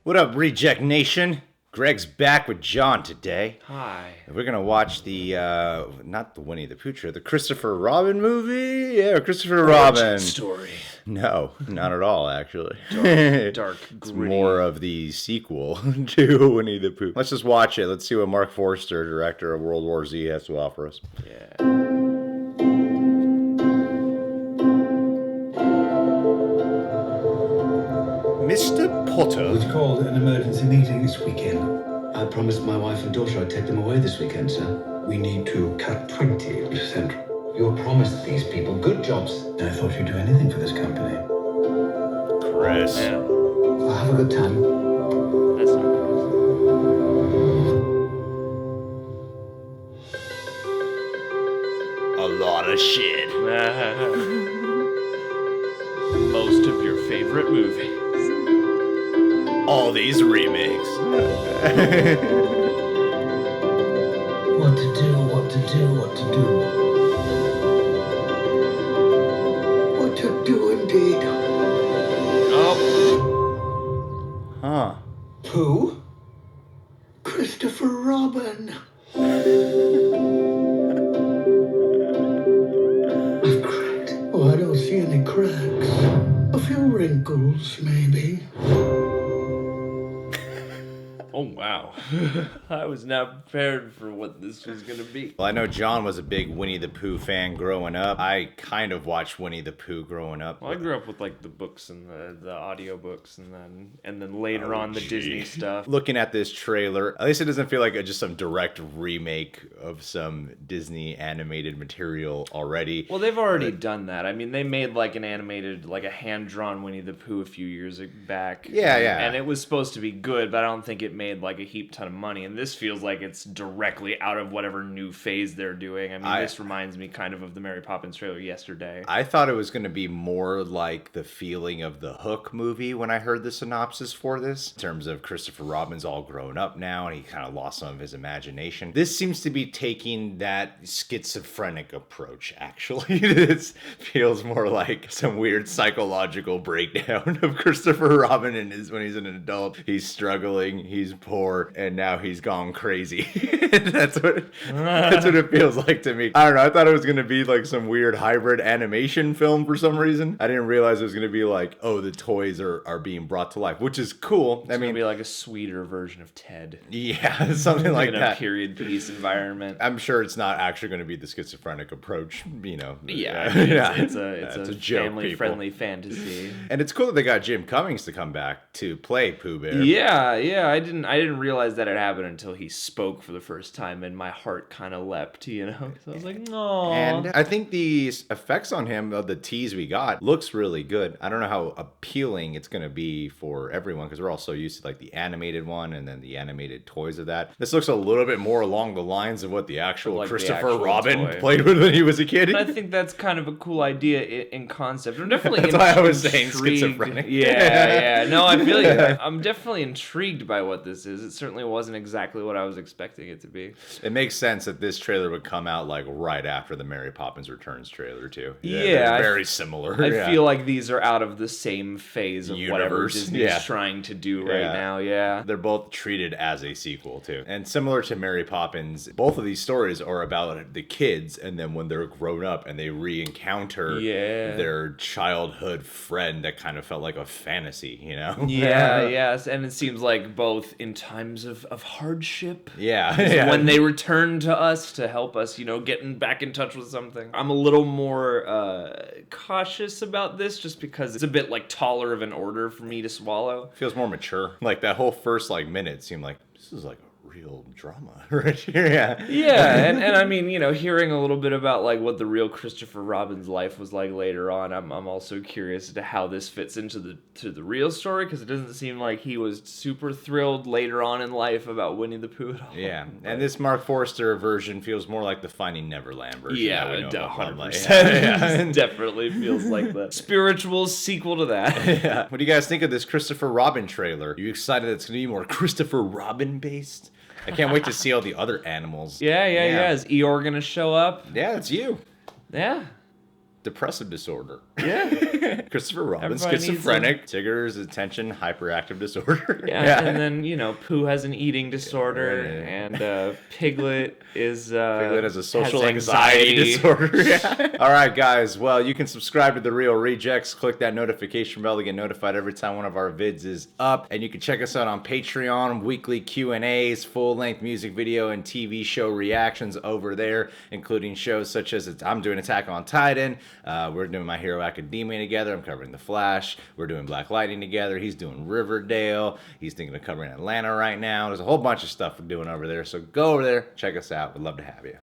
What up, Reject Nation? Greg's back with John today. Hi. We're going to watch the, not the Winnie the Pooh, the Christopher Robin movie? Yeah, Christopher Robin. Story. No, not at all, actually. Dark, It's gritty. more of the sequel to Winnie the Pooh. Let's just watch it. Let's see what Mark Forster, director of World War Z, has to offer us. Yeah. Mr. Potter. We've called an emergency meeting this weekend. I promised my wife and daughter I'd take them away this weekend, sir. We need to cut 20%. You promised these people good jobs. I thought you'd do anything for this company. Chris. Yeah. Well, have a good time. That's not A lot of shit. gross. Most of your favorite movies. All these remakes. What to do, what to do, what to do. What to do indeed. Oh. Huh. Pooh? Christopher Robin. I've cracked. Oh, I don't see any cracks. A few wrinkles, maybe. Oh, wow. I was not prepared for what this was going to be. Well, I know John was a big Winnie the Pooh fan growing up. I kind of watched Winnie the Pooh growing up. Well, I grew up with like the books and the audiobooks and then later on the Disney stuff. Looking at this trailer, at least it doesn't feel like just some direct remake of some Disney animated material already. Well, they've already done that. I mean, they made like an animated, like a hand-drawn Winnie the Pooh a few years back. Yeah, yeah. And it was supposed to be good, but I don't think it made like a heap ton of money. And this feels like it's directly out of whatever new phase they're doing. I mean, this reminds me kind of the Mary Poppins trailer yesterday. I thought it was going to be more like the feeling of the Hook movie when I heard the synopsis for this, in terms of Christopher Robin's all grown up now and he kind of lost some of his imagination. This seems to be taking that schizophrenic approach, actually. This feels more like some weird psychological breakdown of Christopher Robin and when he's an adult. He's struggling, he's poor, and now he's gone crazy. That's what it feels like to me. I don't know. I thought it was going to be like some weird hybrid animation film for some reason. I didn't realize it was going to be like, oh, the toys are being brought to life, which is cool. It's gonna be like a sweeter version of Ted. Yeah, something like in that. a period piece environment. I'm sure it's not actually going to be the schizophrenic approach, you know. Yeah, I mean, Yeah. it's a joke, family-friendly fantasy. And it's cool that they got Jim Cummings to come back to play Pooh Bear. Yeah, I didn't realize that it happened until he spoke for the first time, and my heart kind of leapt, you know. So I was like, no. And I think the effects on him of the tease we got looks really good. I don't know how appealing it's going to be for everyone because we're all so used to like the animated one and then the animated toys of that. This looks a little bit more along the lines of what the actual Like the Christopher actual Robin toy. played with when he was a kid. I think that's kind of a cool idea in concept. I'm definitely That's why I was saying intrigued. schizophrenic. Yeah. No, I feel you. I'm definitely intrigued by what this is. It certainly wasn't exactly what I was expecting it to be. It makes sense that this trailer would come out like right after the Mary Poppins Returns trailer too. Yeah, they're very similar. I feel like these are out of the same phase of whatever Universe. Disney's Yeah. trying to do right now. Yeah. They're both treated as a sequel too. And similar to Mary Poppins, both of these stories are about the kids and then when they're grown up and they re-encounter their childhood friend that kind of felt like a fantasy, you know? Yeah, yes. And it seems like both in times of hardship. Yeah. When they return to us to help us, you know, getting back in touch with something. I'm a little more cautious about this just because it's a bit like taller of an order for me to swallow. Feels more mature. Like that whole first like minute seemed like this is like a real drama right here. Yeah, and I mean, you know, hearing a little bit about like what the real Christopher Robin's life was like later on, I'm also curious as to how this fits into the real story because it doesn't seem like he was super thrilled later on in life about Winnie the Pooh at all. Yeah, and this Mark Forster version feels more like the Finding Neverland version. Yeah, that we know about 100%. Mudlight. Definitely feels like the spiritual sequel to that. Yeah. What do you guys think of this Christopher Robin trailer? Are you excited it's going to be more Christopher Robin based? I can't wait to see all the other animals. Yeah. Is Eeyore gonna show up? Yeah, it's you. Yeah. Depressive disorder. Yeah. Christopher Robin's Everybody needs schizophrenic. Tigger's attention hyperactive disorder. Yeah, and then, you know, Pooh has an eating disorder, and Piglet is Piglet has a social has anxiety disorder. Yeah. All right, guys. Well, you can subscribe to The Real Rejects. Click that notification bell to get notified every time one of our vids is up. And you can check us out on Patreon, weekly Q&As, full-length music video and TV show reactions over there, including shows such as I'm doing Attack on Titan. We're doing My Hero Academia together. I'm covering The Flash. We're doing Black Lightning together. He's doing Riverdale. He's thinking of covering Atlanta right now. There's a whole bunch of stuff we're doing over there. So go over there, check us out. We'd love to have you.